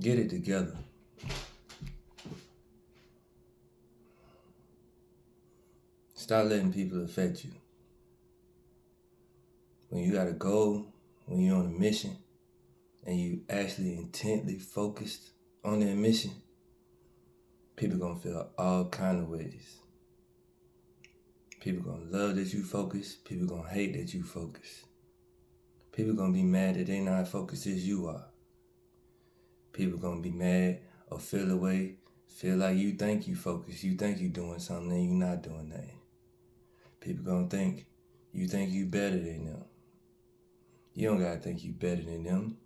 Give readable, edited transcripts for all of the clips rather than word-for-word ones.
Get it together. Stop letting people affect you. When you got a goal, when you're on a mission, and you actually intently focused on that mission, people gonna feel all kind of ways. People gonna love that you focus. People gonna hate that you focus. People gonna be mad that they not focused as you are. People gonna be mad or feel away, feel like you think you focused, you think you doing something and you not doing that. People gonna think you better than them. You don't gotta think you better than them.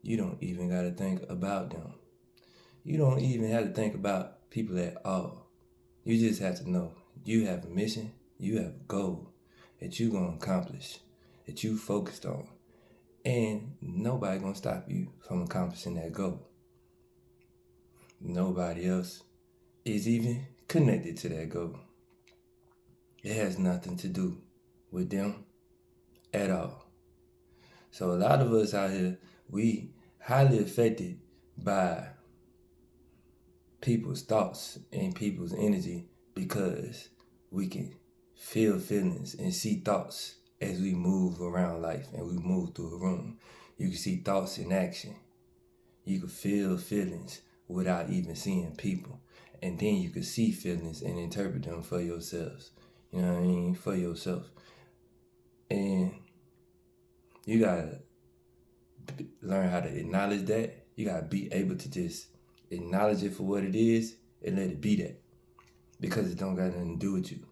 You don't even gotta think about them. You don't even have to think about people at all. You just have to know you have a mission, you have a goal that you gonna accomplish, that you focused on. And nobody gonna stop you from accomplishing that goal. Nobody else is even connected to that goal. It has nothing to do with them at all. So a lot of us out here, we highly affected by people's thoughts and people's energy because we can feel feelings and see thoughts as we move around life and we move through a room. You can see thoughts in action. You can feel feelings without even seeing people. And then you can see feelings and interpret them for yourselves. You know what I mean? For yourself. And you gotta learn how to acknowledge that. You gotta be able to just acknowledge it for what it is and let it be that. Because it don't got nothing to do with you.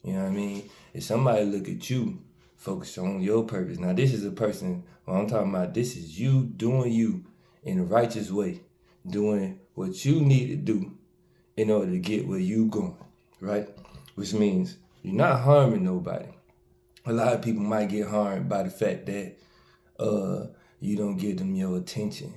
You know what I mean? If somebody look at you, focus on your purpose. Now this is a person, what I'm talking about, this is you doing you in a righteous way. Doing what you need to do in order to get where you going, right? Which means you're not harming nobody. A lot of people might get harmed by the fact that you don't give them your attention,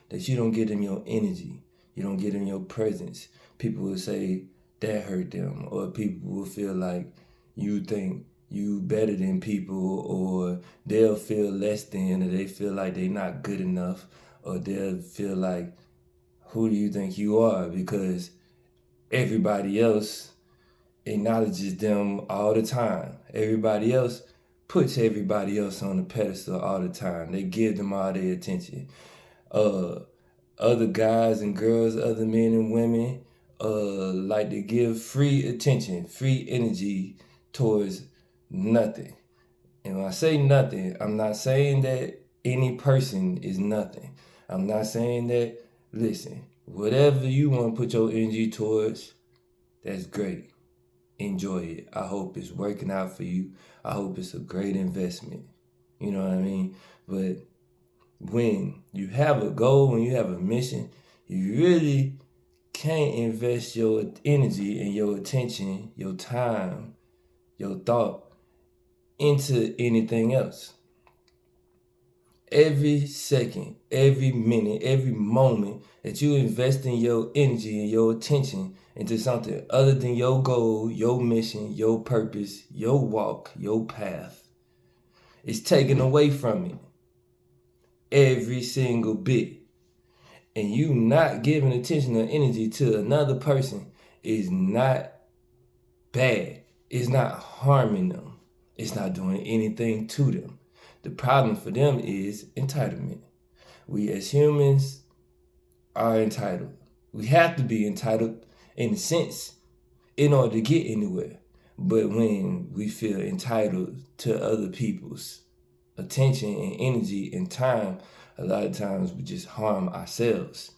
that you don't give them your energy, you don't give them your presence. People will say that hurt them, or people will feel like you think you better than people, or they'll feel less than, or they feel like they're not good enough, or they'll feel like, who do you think you are? Because everybody else acknowledges them all the time. Everybody else puts everybody else on the pedestal all the time. They give them all their attention. Other guys and girls, other men and women, like to give free attention, free energy towards nothing. And when I say nothing, I'm not saying that any person is nothing. I'm not saying that, listen, whatever you want to put your energy towards, that's great. Enjoy it. I hope it's working out for you. I hope it's a great investment. You know what I mean? But when you have a goal, when you have a mission, you really can't invest your energy and your attention, your time, your thought into anything else. Every second, every minute, every moment that you invest in your energy and your attention into something other than your goal, your mission, your purpose, your walk, your path, it's taken away from it. Every single bit. And you not giving attention or energy to another person is not bad. It's not harming them. It's not doing anything to them. The problem for them is entitlement. We as humans are entitled. We have to be entitled in a sense in order to get anywhere. But when we feel entitled to other people's attention and energy and time, a lot of times we just harm ourselves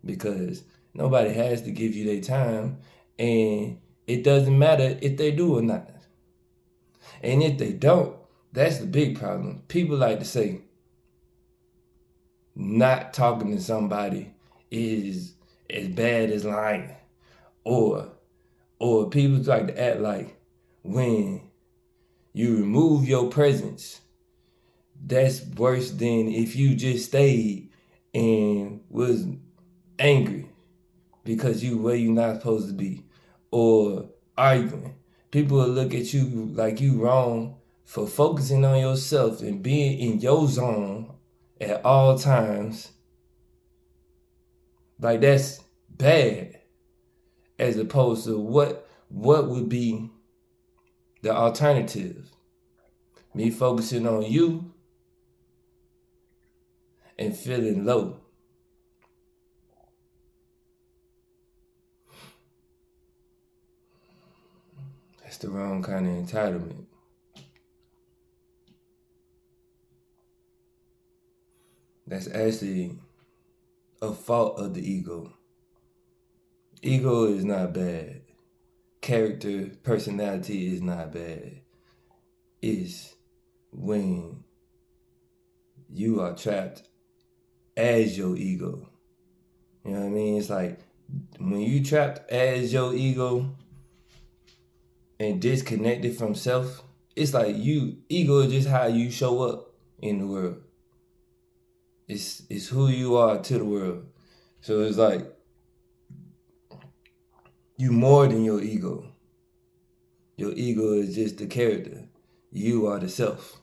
because nobody has to give you their time, and it doesn't matter if they do or not. And if they don't, that's the big problem. People like to say not talking to somebody is as bad as lying. Or people like to act like when you remove your presence, that's worse than if you just stayed and was angry because you where you're not supposed to be, or arguing. People will look at you like you wrong for focusing on yourself and being in your zone at all times Like, that's bad. As opposed to what would be the alternative? Me focusing on you and feeling low. That's the wrong kind of entitlement. That's actually a fault of the ego. Ego is not bad. Character, personality is not bad. It's when you are trapped as your ego. You know what I mean? It's like when you trapped as your ego and disconnected from self, it's like ego is just how you show up in the world. It's who you are to the world. So it's like you more than your ego. Your ego is just the character. You are the self.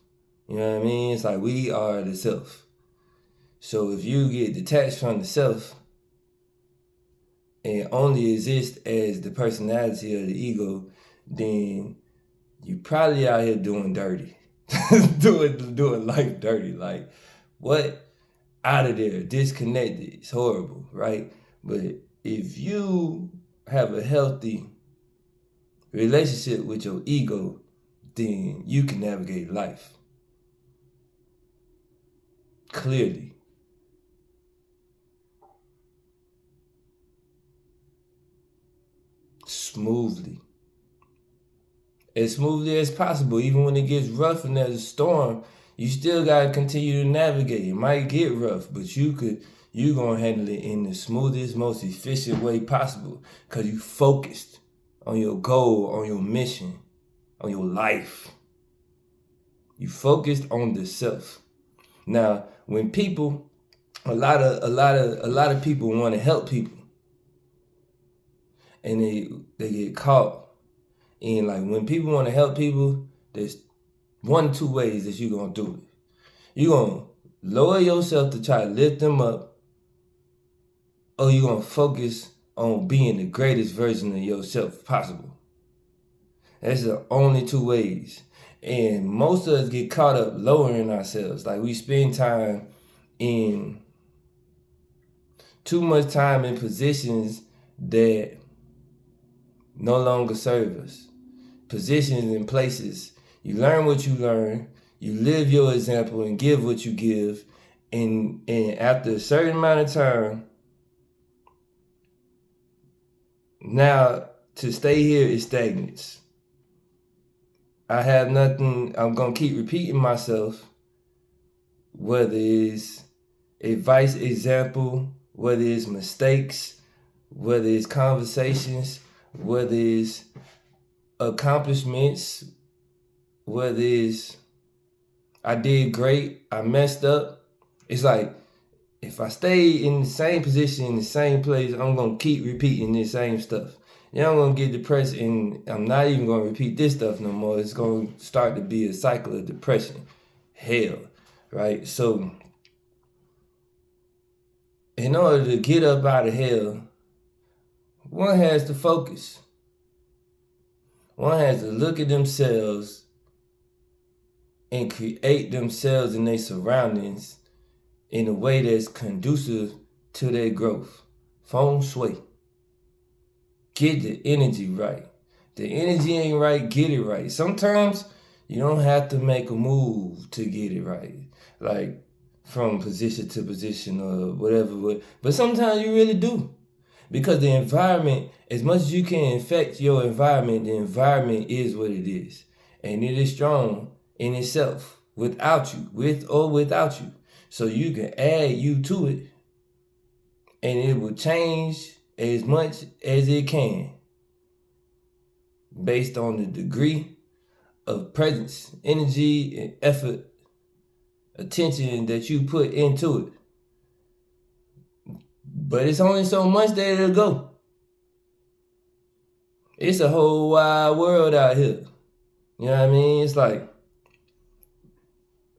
You know what I mean? It's like we are the self. So if you get detached from the self and only exist as the personality of the ego, then you probably out here doing dirty. doing life dirty. Like, what? Out of there, disconnected. It's horrible, right? But if you have a healthy relationship with your ego, then you can navigate life clearly. Smoothly. As smoothly as possible. Even when it gets rough and there's a storm, you still gotta continue to navigate. It might get rough, but you gonna handle it in the smoothest, most efficient way possible. Cause you focused on your goal, on your mission, on your life. You focused on the self. Now, when people, a lot of people want to help people, and they get caught in, like, when people want to help people, there's 1 or 2 ways that you're gonna do it. You're gonna lower yourself to try to lift them up, or you're gonna focus on being the greatest version of yourself possible. That's the only 2 ways. And most of us get caught up lowering ourselves. Like, we spend too much time in positions that no longer serve us. Positions and places. You learn what you learn. You live your example and give what you give. And after a certain amount of time, now to stay here is stagnance. I have nothing. I'm going to keep repeating myself, whether it's advice, example, whether it's mistakes, whether it's conversations, whether it's accomplishments, whether it's I did great, I messed up. It's like, if I stay in the same position, in the same place, I'm going to keep repeating this same stuff. Then I'm going to get depressed, and I'm not even going to repeat this stuff no more. It's going to start to be a cycle of depression. Hell, right? So, in order to get up out of hell, one has to focus. One has to look at themselves and create themselves and their surroundings in a way that's conducive to their growth. Feng Shui. Get the energy right. The energy ain't right, get it right. Sometimes you don't have to make a move to get it right. Like, from position to position or whatever. But sometimes you really do. Because the environment, as much as you can affect your environment, the environment is what it is. And it is strong in itself, without you, with or without you. So you can add you to it, and it will change as much as it can based on the degree of presence, energy, and effort, attention that you put into it. But it's only so much that it'll go. It's a whole wide world out here. You know what I mean? It's like,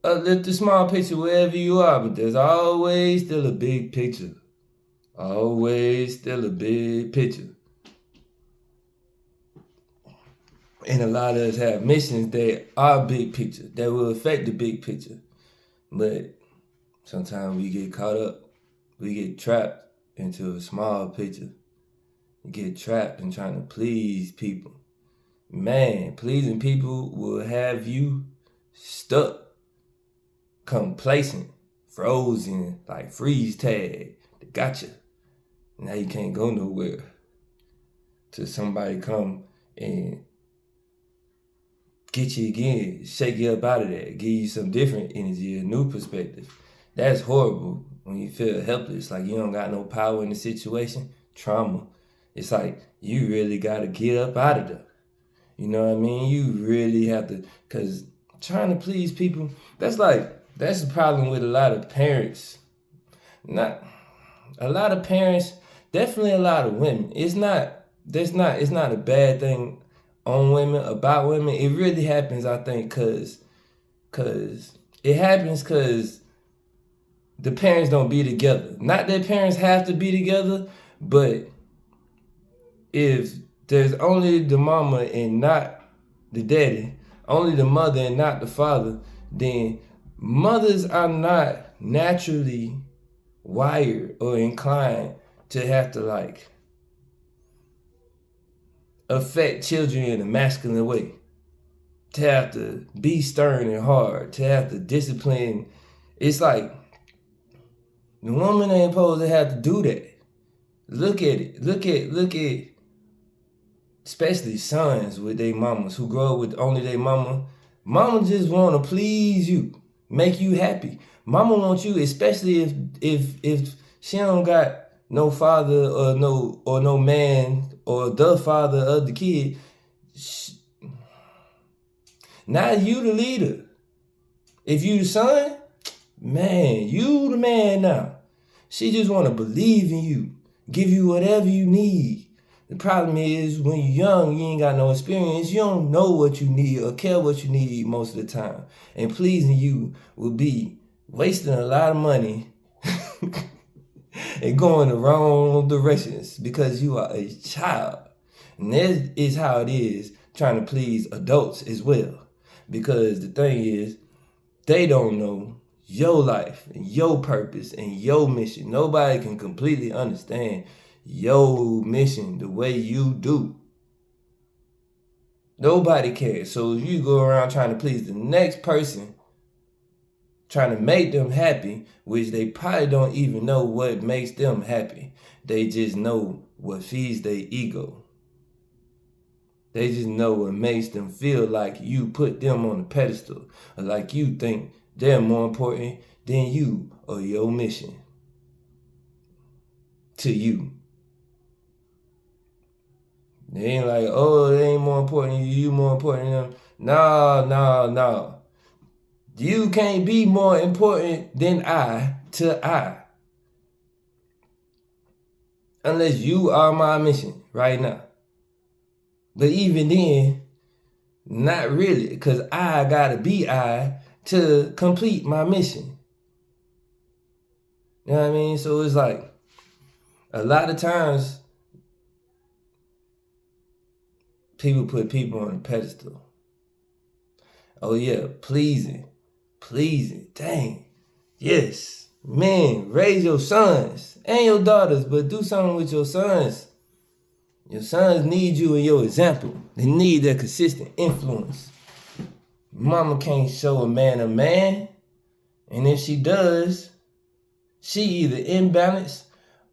uplift the small picture wherever you are, but there's always still a big picture. always still a big picture. And a lot of us have missions that are big picture, that will affect the big picture. But sometimes we get caught up, we get trapped into a small picture. You get trapped in trying to please people. Man, pleasing people will have you stuck, complacent, frozen, like freeze tag. They got you. Now you can't go nowhere. Till somebody come and get you again, shake you up out of that, give you some different energy, a new perspective. That's horrible when you feel helpless, like you don't got no power in the situation. Trauma. It's like you really gotta get up out of there. You know what I mean? You really have to, because trying to please people, that's the problem with a lot of parents. Not a lot of parents, definitely a lot of women. It's not a bad thing on women, about women. It really happens, I think, cause it happens because the parents don't be together. Not that parents have to be together, but if there's only the mama and not the daddy, only the mother and not the father, then mothers are not naturally wired or inclined to have to like affect children in a masculine way, to have to be stern and hard, to have to discipline. It's like the woman ain't supposed to have to do that. Look at it. Look at especially sons with their mamas who grow up with only their mama. Mama just want to please you, make you happy. Mama wants you, especially if she don't got no father or no man or the father of the kid. Now you the leader. If you the son, man, you the man now. She just want to believe in you, give you whatever you need. The problem is when you're young, you ain't got no experience. You don't know what you need or care what you need most of the time. And pleasing you will be wasting a lot of money and going the wrong directions because you are a child. And that is how it is trying to please adults as well. Because the thing is, they don't know your life and your purpose and your mission. Nobody can completely understand your mission the way you do. Nobody can. So if you go around trying to please the next person, trying to make them happy, which they probably don't even know what makes them happy. They just know what feeds their ego. They just know what makes them feel like you put them on a pedestal, or like you think they're more important than you or your mission to you. They ain't like, oh, they ain't more important than you more important than them. No. You can't be more important than I to I. Unless you are my mission right now. But even then, not really, because I gotta be I to complete my mission. You know what I mean? So it's like, a lot of times, people put people on a pedestal. Oh yeah, pleasing. Dang. Yes. Man, raise your sons and your daughters, but do something with your sons. Your sons need you and your example. They need that consistent influence. Mama can't show a man, and if she does, she either imbalanced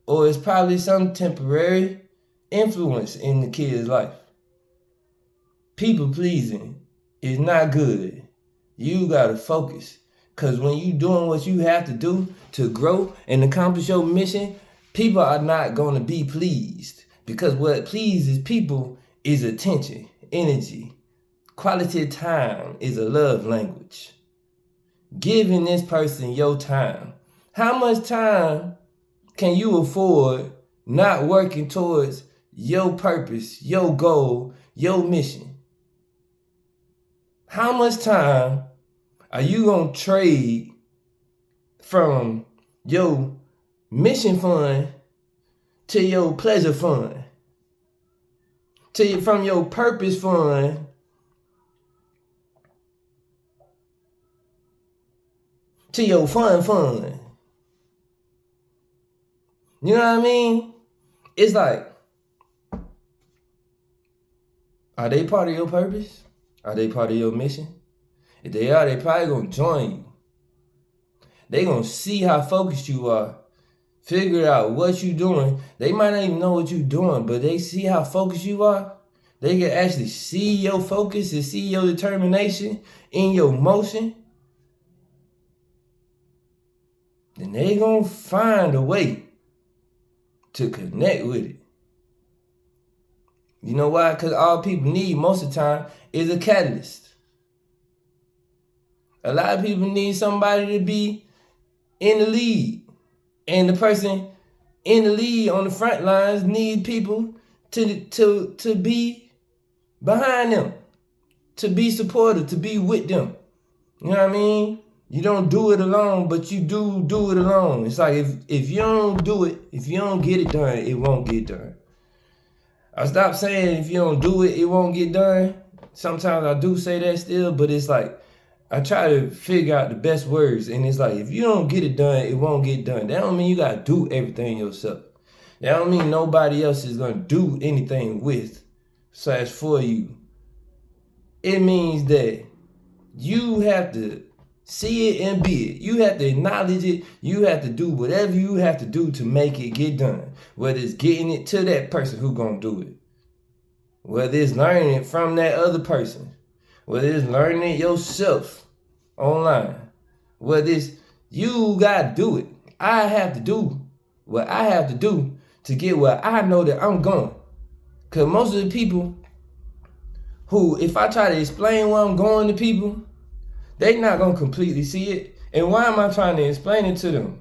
or it's probably some temporary influence in the kid's life. People pleasing is not good. You gotta focus. Because when you doing what you have to do to grow and accomplish your mission, people are not gonna be pleased. Because what pleases people is attention, energy. Quality time is a love language. Giving this person your time. How much time can you afford not working towards your purpose, your goal, your mission? How much time are you going to trade from your mission fund to your pleasure fund, from your purpose fund to your fun. You know what I mean? It's like, are they part of your purpose? Are they part of your mission? If they are, they probably gonna join you. They gonna see how focused you are, figure out what you doing. They might not even know what you doing, but they see how focused you are. They can actually see your focus and see your determination in your motion. Then they gonna find a way to connect with it. You know why? Because all people need most of the time is a catalyst. A lot of people need somebody to be in the lead. And the person in the lead on the front lines need people to be behind them, to be supportive, to be with them. You know what I mean? You don't do it alone, but you do it alone. It's like if you don't do it, if you don't get it done, it won't get done. I stopped saying if you don't do it, it won't get done. Sometimes I do say that still, but it's like I try to figure out the best words, and it's like if you don't get it done, it won't get done. That don't mean you gotta do everything yourself. That don't mean nobody else is gonna do anything for you. It means that you have to see it and be it. You have to acknowledge it. You have to do whatever you have to do to make it get done. Whether it's getting it to that person who gonna do it. Whether it's learning it from that other person. Whether it's learning it yourself online. Whether it's you gotta do it. I have to do what I have to do to get where I know that I'm going. Because most of the people who, if I try to explain where I'm going to people, they not going to completely see it. And why am I trying to explain it to them?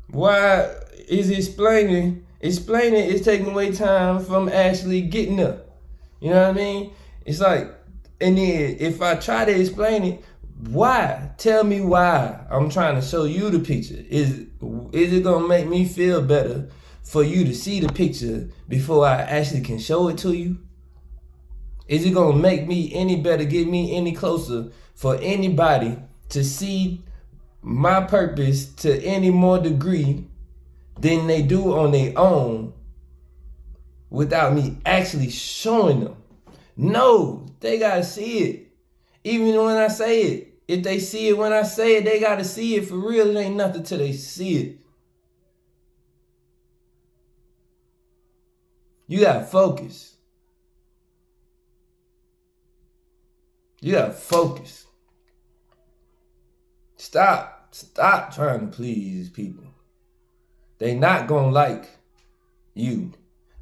Why is explaining is taking away time from actually getting up. You know what I mean? It's like, and then if I try to explain it, why? Tell me why I'm trying to show you the picture. Is it going to make me feel better for you to see the picture before I actually can show it to you? Is it going to make me any better, get me any closer for anybody to see my purpose to any more degree than they do on their own without me actually showing them? No, they got to see it. Even when I say it, if they see it when I say it, they got to see it for real. It ain't nothing till they see it. You got to focus. You got to focus. Stop trying to please people. They not going to like you.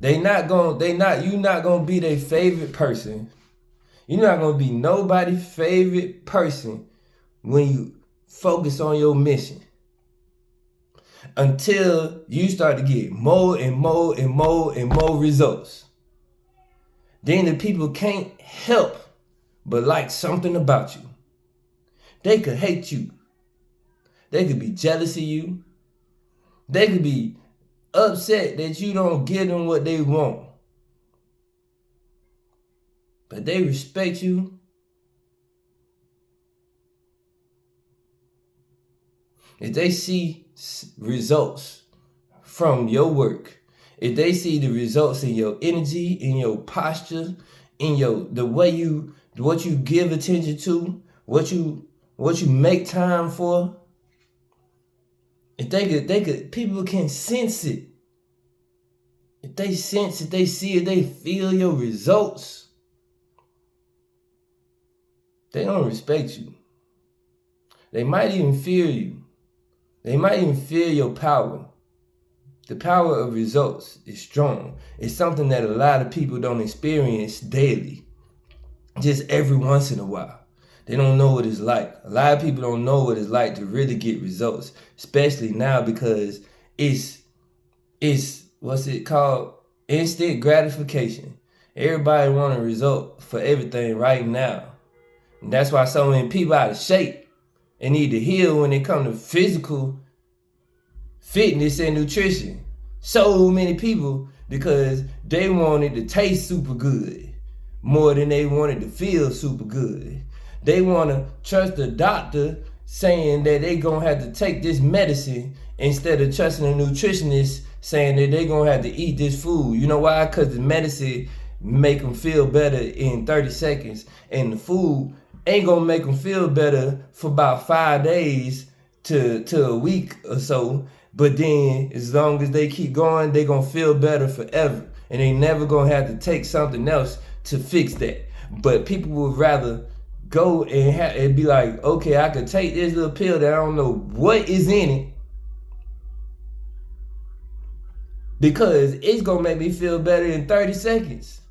You not going to be their favorite person. You're not going to be nobody's favorite person when you focus on your mission. Until you start to get more and more and more and more results. Then the people can't help but like something about you. They could hate you. They could be jealous of you. They could be upset that you don't give them what they want. But they respect you. If they see results from your work, if they see the results in your energy, in your posture, in the way what you give attention to, what you make time for, if they could, people can sense it. If they sense it, they see it, they feel your results, they don't respect you. They might even fear you. They might even fear your power. The power of results is strong. It's something that a lot of people don't experience daily. Just every once in a while. They don't know what it's like. A lot of people don't know what it's like to really get results, especially now because it's what's it called? Instant gratification. Everybody want a result for everything right now. And that's why so many people out of shape and need to heal when it comes to physical fitness and nutrition. So many people, because they wanted to taste super good more than they wanted to feel super good. They want to trust the doctor saying that they going to have to take this medicine instead of trusting a nutritionist saying that they going to have to eat this food. You know why? Because the medicine make them feel better in 30 seconds, and the food ain't going to make them feel better for about 5 days to a week or so. But then as long as they keep going, they going to feel better forever. And they never going to have to take something else to fix that. But people would rather go and be like, okay, I could take this little pill that I don't know what is in it, because it's going to make me feel better in 30 seconds,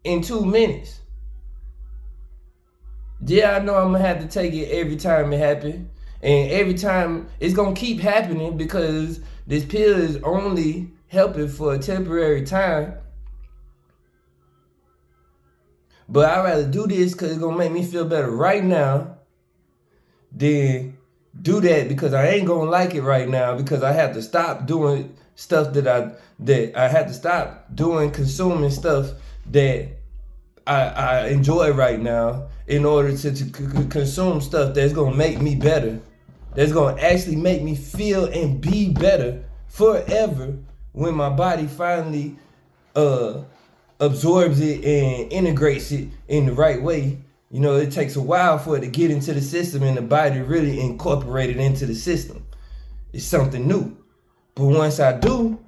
in 2 minutes. Yeah, I know I'm going to have to take it every time it happens. And every time it's going to keep happening, because this pill is only helping for a temporary time. But I'd rather do this because it's going to make me feel better right now than do that because I ain't going to like it right now, because I have to stop doing stuff that I have to stop doing, consuming stuff that I enjoy right now in order to consume stuff that's going to make me better, that's going to actually make me feel and be better forever when my body finally absorbs it and integrates it in the right way. You know, it takes a while for it to get into the system and the body really incorporate it into the system. It's something new. But once I do,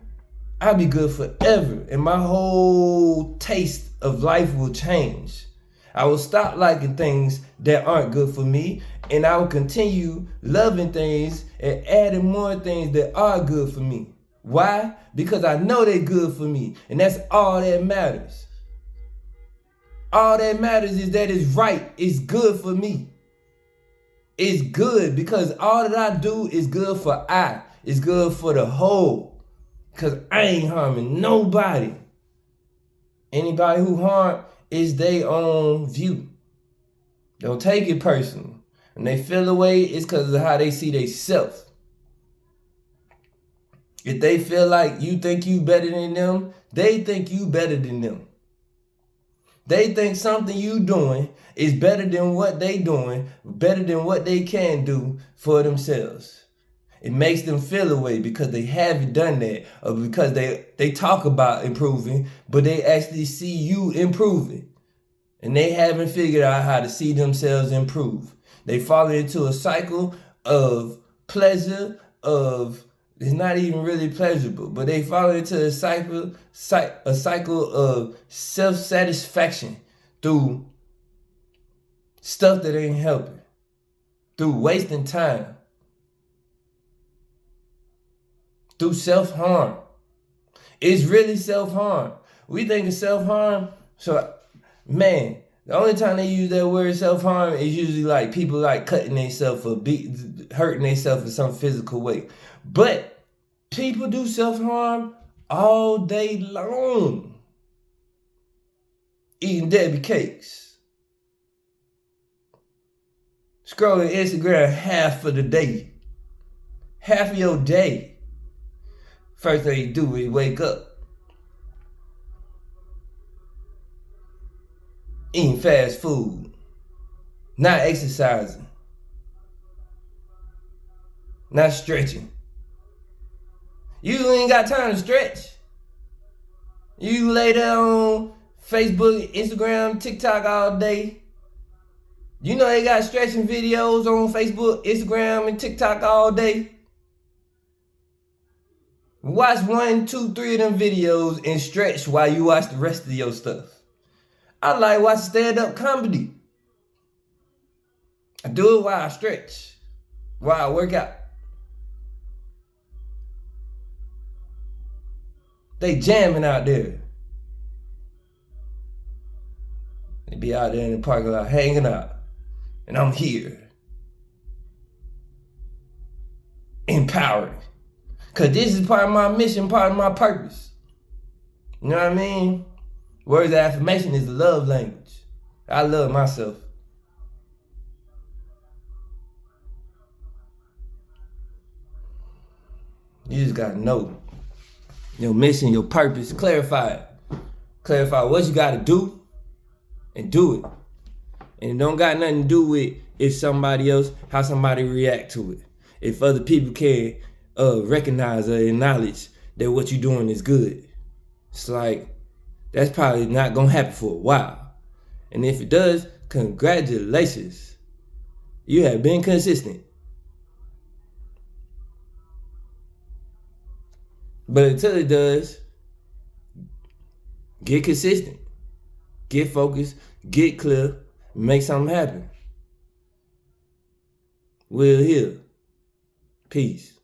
I'll be good forever, and my whole taste of life will change. I will stop liking things that aren't good for me, and I will continue loving things and adding more things that are good for me. Why? Because I know they're good for me, and that's all that matters. All that matters is that it's right, it's good for me. It's good because all that I do is good for it's good for the whole. Because I ain't harming nobody. Anybody who harm is their own view. Don't take it personal. When they feel the way, it's because of how they see themselves. If they feel like you think you better than them, they think you better than them. They think something you doing is better than what they doing, better than what they can do for themselves. It makes them feel away because they haven't done that, or because they talk about improving, but they actually see you improving. And they haven't figured out how to see themselves improve. They fall into a cycle of pleasure, it's not even really pleasurable, but they fall into a cycle of self-satisfaction through stuff that ain't helping, through wasting time, through self-harm. It's really self-harm. We think of self-harm, so man, the only time they use that word self-harm is usually like people like cutting themselves or hurting themselves in some physical way. But people do self-harm all day long. Eating Debbie cakes. Scrolling Instagram half of the day. Half of your day. First thing you do is wake up. Eating fast food. Not exercising. Not stretching. You ain't got time to stretch. You lay there on Facebook, Instagram, TikTok all day. You know they got stretching videos on Facebook, Instagram, and TikTok all day. Watch 1, 2, 3 of them videos and stretch while you watch the rest of your stuff. I like watching stand-up comedy. I do it while I stretch, while I work out. They jamming out there. They be out there in the parking lot hanging out. And I'm here. Empowering. Because this is part of my mission, part of my purpose. You know what I mean? Words of affirmation is a love language. I love myself. You just got to know. your mission, your purpose. Clarify it. Clarify what you got to do and do it. And it don't got nothing to do with if somebody else, how somebody react to it. If other people can recognize or acknowledge that what you're doing is good. It's like, that's probably not going to happen for a while. And if it does, congratulations. You have been consistent. But until it does, get consistent. Get focused. Get clear. Make something happen. We're here. Peace.